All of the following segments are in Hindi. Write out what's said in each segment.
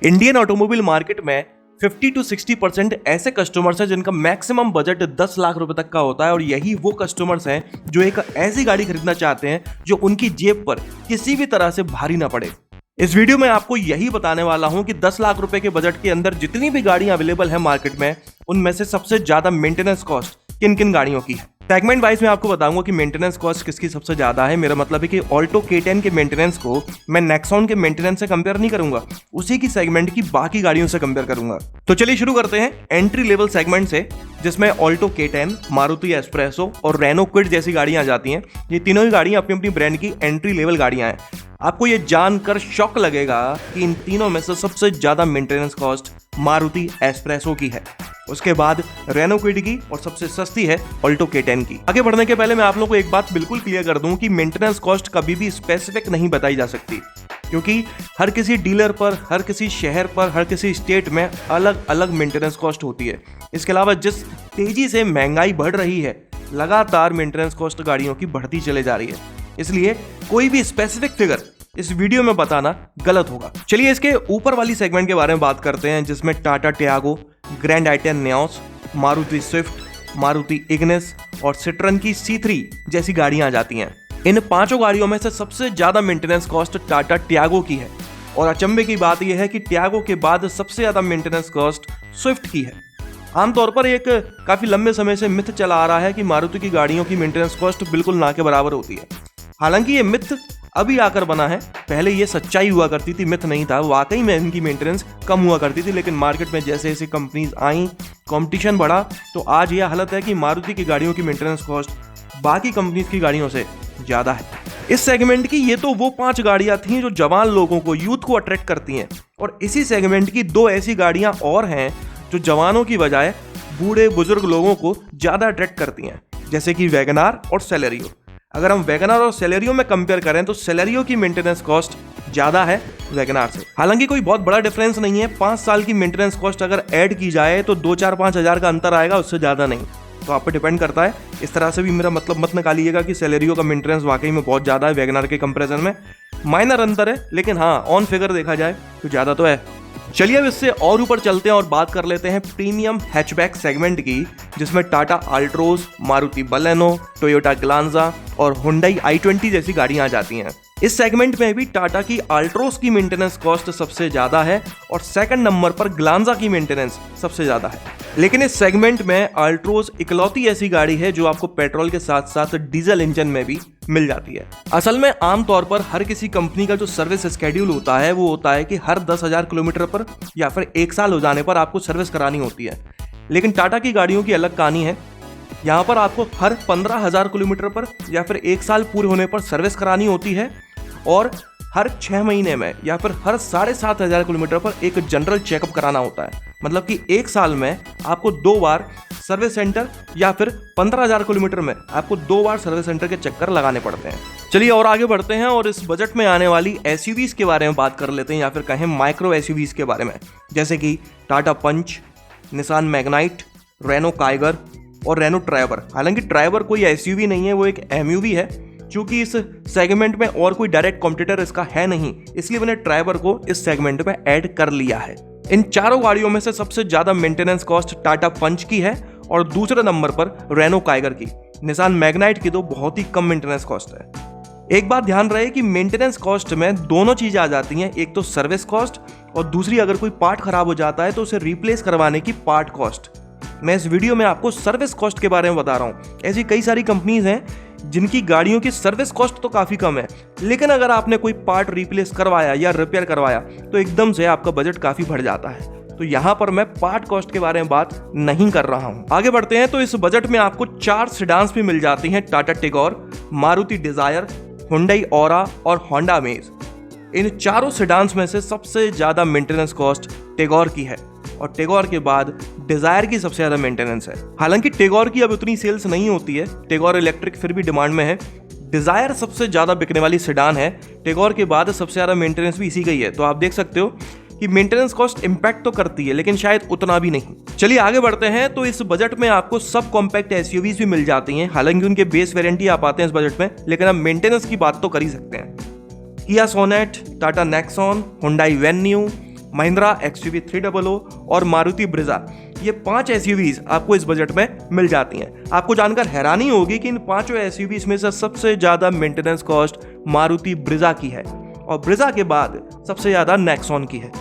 इंडियन ऑटोमोबाइल मार्केट में 50 to 60% ऐसे कस्टमर्स हैं जिनका मैक्सिमम बजट 10 लाख रुपए तक का होता है और यही वो कस्टमर्स हैं जो एक ऐसी गाड़ी खरीदना चाहते हैं जो उनकी जेब पर किसी भी तरह से भारी ना पड़े। इस वीडियो में आपको यही बताने वाला हूं कि 10 लाख रुपए के बजट के अंदर जितनी भी गाड़ियां अवेलेबल है मार्केट में, उनमें से सबसे ज्यादा मेंटेनेंस कॉस्ट किन किन गाड़ियों की है। सेगमेंट वाइज में आपको बताऊंगा कि मेंटेनेंस कॉस्ट किसकी सबसे ज्यादा है। मेरा मतलब है कि ऑल्टो K10 के मेंटेनेंस को मैं नेक्सॉन के मेंटेनेंस से कंपेयर नहीं करूंगा, उसी की सेगमेंट की बाकी गाड़ियों से कंपेयर करूंगा। तो चलिए शुरू करते हैं एंट्री लेवल सेगमेंट से, जिसमें ऑल्टो K10, मारुति एस्प्रेसो और रेनो क्विड जैसी गाड़ियां आ जाती हैं। ये तीनों ही गाड़ियां अपनी अपनी ब्रांड की एंट्री लेवल गाड़ियां हैं। आपको ये जानकर शॉक लगेगा कि इन तीनों में से सबसे ज्यादा मेंटेनेंस कॉस्ट मारुति एस्प्रेसो की है, उसके बाद रेनो क्विड की और सबसे सस्ती है ऑल्टो K10 की। आगे बढ़ने के पहले मैं आप लोगों को एक बात बिल्कुल क्लियर कर दूं कि मेंटेनेंस कॉस्ट कभी भी स्पेसिफिक नहीं बताई जा सकती, क्योंकि हर किसी डीलर पर, हर किसी शहर पर, हर किसी स्टेट में अलग अलग मेंटेनेंस कॉस्ट होती है। इसके अलावा जिस तेजी से महंगाई बढ़ रही है, लगातार मेंटेनेंस कॉस्ट गाड़ियों की बढ़ती चले जा रही है, इसलिए कोई भी स्पेसिफिक फिगर इस वीडियो में बताना गलत होगा। चलिए इसके ऊपर वाली सेगमेंट के बारे में बात करते हैं, जिसमें Tata Tiago, grand i10 Nios, Maruti Swift, Maruti Ignis और सिट्रन की C3 जैसी गाड़ियां आ जाती हैं। इन पांचों गाड़ियों में से सबसे ज्यादा मेंटेनेंस कॉस्ट टाटा टियागो की है और अचंभे की बात यह है कि टियागो के बाद सबसे ज्यादा मेंटेनेंस कॉस्ट स्विफ्ट की है। आमतौर पर एक काफी लंबे समय से मिथ चला आ रहा है कि मारुति की गाड़ियों की मेंटेनेंस कॉस्ट बिल्कुल ना के बराबर होती है। हालांकि ये मिथ अभी आकर बना है, पहले ये सच्चाई हुआ करती थी, मिथ नहीं था। वाकई में इनकी मेंटेनेंस कम हुआ करती थी, लेकिन मार्केट में जैसे जैसे कंपनीज आई, कंपटीशन बढ़ा, तो आज यह हालत है कि मारुति की गाड़ियों की मेंटेनेंस कॉस्ट बाकी कंपनीज की गाड़ियों से ज्यादा है। इस सेगमेंट की ये तो वो 5 गाड़ियां थी जो जवान लोगों को, यूथ को अट्रैक्ट करती हैं, और इसी सेगमेंट की 2 ऐसी गाड़ियां और हैं जो जवानों की बजाय बूढ़े बुजुर्ग लोगों को ज्यादा अट्रैक्ट करती हैं, जैसे कि वैगनार और सेलेरियो। अगर हम वैगनार और सेलेरियो में कंपेयर करें तो सेलेरियो की मेंटेनेंस कॉस्ट ज्यादा है वैगनार से। हालांकि कोई बहुत बड़ा डिफरेंस नहीं है, 5 साल की मेंटेनेंस कॉस्ट अगर ऐड की जाए तो 2-4-5 हज़ार का अंतर आएगा, उससे ज्यादा नहीं। तो आप पे डिपेंड करता है। इस तरह से भी मेरा मतलब मत निकालिएगा कि सेलेरियो का मेंटेनेंस वाकई में बहुत ज्यादा है वैगनार के कंपेरिजन में। माइनर अंतर है, लेकिन हाँ, ऑन फिगर देखा जाए तो ज्यादा तो है। चलिए अब इससे और ऊपर चलते हैं और बात कर लेते हैं प्रीमियम हैचबैक सेगमेंट की, जिसमें Tata Altroz, Maruti Baleno, Toyota Glanza और हुंडई i20 जैसी गाड़ियां आ जाती हैं। इस सेगमेंट में भी टाटा की अल्ट्रोज की मेंटेनेंस कॉस्ट सबसे ज्यादा है और सेकंड नंबर पर ग्लांजा की मेंटेनेंस सबसे ज्यादा है। लेकिन इस सेगमेंट में अल्ट्रोज इकलौती ऐसी गाड़ी है जो आपको पेट्रोल के साथ साथ डीजल इंजन में भी मिल जाती है। असल में आमतौर पर हर किसी कंपनी का जो सर्विस स्केड्यूल होता है वो होता है कि हर 10,000 किलोमीटर पर या फिर 1 साल हो जाने पर आपको सर्विस करानी होती है। लेकिन टाटा की गाड़ियों की अलग कहानी है। यहाँ पर आपको हर 15,000 किलोमीटर पर या फिर 1 साल पूरे होने पर सर्विस करानी होती है और हर 6 महीने में या फिर हर 7,500 किलोमीटर पर एक जनरल चेकअप कराना होता है। मतलब कि 1 साल में आपको 2 बार सर्विस सेंटर या फिर 15,000 किलोमीटर में आपको 2 बार सर्विस सेंटर के चक्कर लगाने पड़ते हैं। चलिए और आगे बढ़ते हैं और इस बजट में आने वाली एसयूवीज के बारे में बात कर लेते हैं, या फिर कहें माइक्रो एसयूवीज के बारे में, जैसे कि टाटा पंच, निसान मैग्नाइट, रेनो काइगर और रेनो ट्रैवर। हालांकि ट्रैवर कोई एसयूवी नहीं है, वो एक एमयूवी है। चूंकि इस सेगमेंट में और कोई डायरेक्ट कॉम्पिटिटर इसका है नहीं, इसलिए मैंने ट्रैवर को इस सेगमेंट में ऐड कर लिया है। इन चारों गाड़ियों में से सबसे ज्यादा मेंटेनेंस कॉस्ट टाटा पंच की है और दूसरे नंबर पर रेनो काइगर की। निसान मैग्नाइट की तो बहुत ही कम मेंटेनेंस कॉस्ट है। एक बात ध्यान रहे कि मेंटेनेंस कॉस्ट में दोनों चीजें आ जाती हैं, एक तो सर्विस कॉस्ट और दूसरी अगर कोई पार्ट खराब हो जाता है तो उसे रिप्लेस करवाने की पार्ट कॉस्ट। मैं इस वीडियो में आपको सर्विस कॉस्ट के बारे में बता रहा हूं। ऐसी कई सारी कंपनीज हैं जिनकी गाड़ियों की सर्विस कॉस्ट तो काफी कम है, लेकिन अगर आपने कोई पार्ट रिप्लेस करवाया या रिपेयर करवाया तो एकदम से आपका बजट काफी बढ़ जाता है। तो यहां पर मैं पार्ट कॉस्ट के बारे में बात नहीं कर रहा हूं। आगे बढ़ते हैं तो इस बजट में आपको 4 सेडान्स भी मिल जाती हैं, Tata Tigor, Maruti Dzire, Hyundai Aura और होंडा अमेज। इन चारों सेडान्स में से सबसे ज्यादा मेंटेनेंस कॉस्ट टिगोर की है और टिगोर के बाद डिजायर की सबसे ज्यादा मेंटेनेंस है। हालांकि टिगोर की अब उतनी सेल्स नहीं होती है, टिगोर इलेक्ट्रिक फिर भी डिमांड में है। डिजायर सबसे ज्यादा बिकने वाली सेडान है, टिगोर के बाद सबसे ज्यादा मेंटेनेंस भी इसी का ही है। तो आप देख सकते हो कि मेंटेनेंस कॉस्ट इंपैक्ट तो करती है, लेकिन शायद उतना भी नहीं। चलिए आगे बढ़ते हैं तो इस बजट में आपको सब कॉम्पैक्ट एसयूवीज भी मिल जाती हैं। हालांकि उनके बेस वेरिएंट ही आ पाते हैं इस बजट में, लेकिन हम मेंटेनेंस की बात तो कर ही सकते हैं। Kia Sonet, Tata Nexon, Hyundai Venue, Mahindra XUV 300 और मारुति ब्रिजा, ये 5 SUVs आपको इस बजट में मिल जाती हैं। आपको जानकर हैरानी होगी कि इन 5 SUVs में से सबसे ज्यादा मेंटेनेंस कॉस्ट मारुति ब्रिजा की है और ब्रिजा के बाद सबसे ज्यादा नेक्सॉन की है।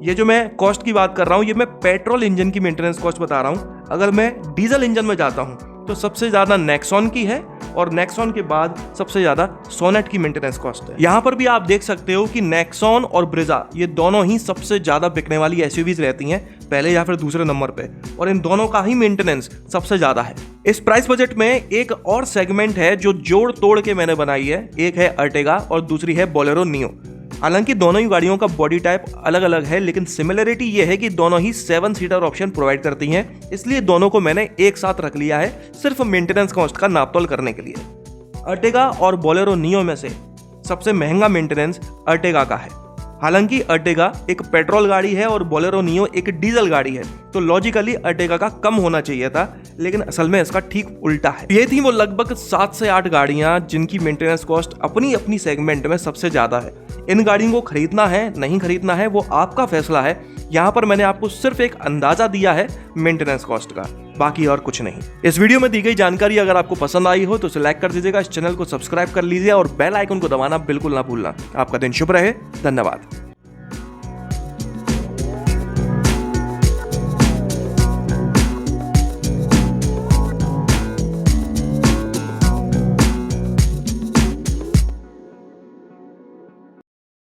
ये जो मैं कॉस्ट की बात कर रहा हूँ ये मैं पेट्रोल इंजन की मेंटेनेंस कॉस्ट बता रहा हूँ। अगर मैं डीजल इंजन में जाता हूँ तो सबसे ज्यादा नेक्सॉन की है और नेक्सॉन के बाद सबसे ज्यादा सोनेट की मेंटेनेंस कॉस्ट है। यहाँ पर भी आप देख सकते हो कि नेक्सॉन और ब्रिजा ये दोनों ही सबसे ज्यादा बिकने वाली SUVs रहती हैं, पहले या फिर दूसरे नंबर पे, और इन दोनों का ही मेंटेनेंस सबसे ज्यादा है। इस प्राइस बजट में एक और सेगमेंट है जो जोड़ तोड़ के मैंने बनाई है, एक है अर्टिगा और दूसरी है बोलेरो नियो। हालांकि दोनों ही गाड़ियों का बॉडी टाइप अलग अलग है, लेकिन सिमिलरिटी ये है कि दोनों ही 7 सीटर ऑप्शन प्रोवाइड करती हैं, इसलिए दोनों को मैंने एक साथ रख लिया है सिर्फ मेंटेनेंस कॉस्ट का नापतोल करने के लिए। अर्टिगा और बोलेरो नियो में से सबसे महंगा मेंटेनेंस अर्टिगा का है। हालांकि अर्टिगा एक पेट्रोल गाड़ी है और बोलेरो नियो एक डीजल गाड़ी है, तो लॉजिकली अर्टिगा का कम होना चाहिए था, लेकिन असल में इसका ठीक उल्टा है। ये थी वो लगभग 7 से 8 गाड़ियां जिनकी मेंटेनेंस कॉस्ट अपनी अपनी सेगमेंट में सबसे ज्यादा है। इन गाड़ियों को खरीदना है नहीं खरीदना है वो आपका फैसला है। यहाँ पर मैंने आपको सिर्फ एक अंदाजा दिया है मेंटेनेंस कॉस्ट का, बाकी और कुछ नहीं। इस वीडियो में दी गई जानकारी अगर आपको पसंद आई हो तो इसे लाइक कर दीजिएगा, इस चैनल को सब्सक्राइब कर लीजिए और बेल आइकन को दबाना बिल्कुल ना भूलना। आपका दिन शुभ रहे, धन्यवाद।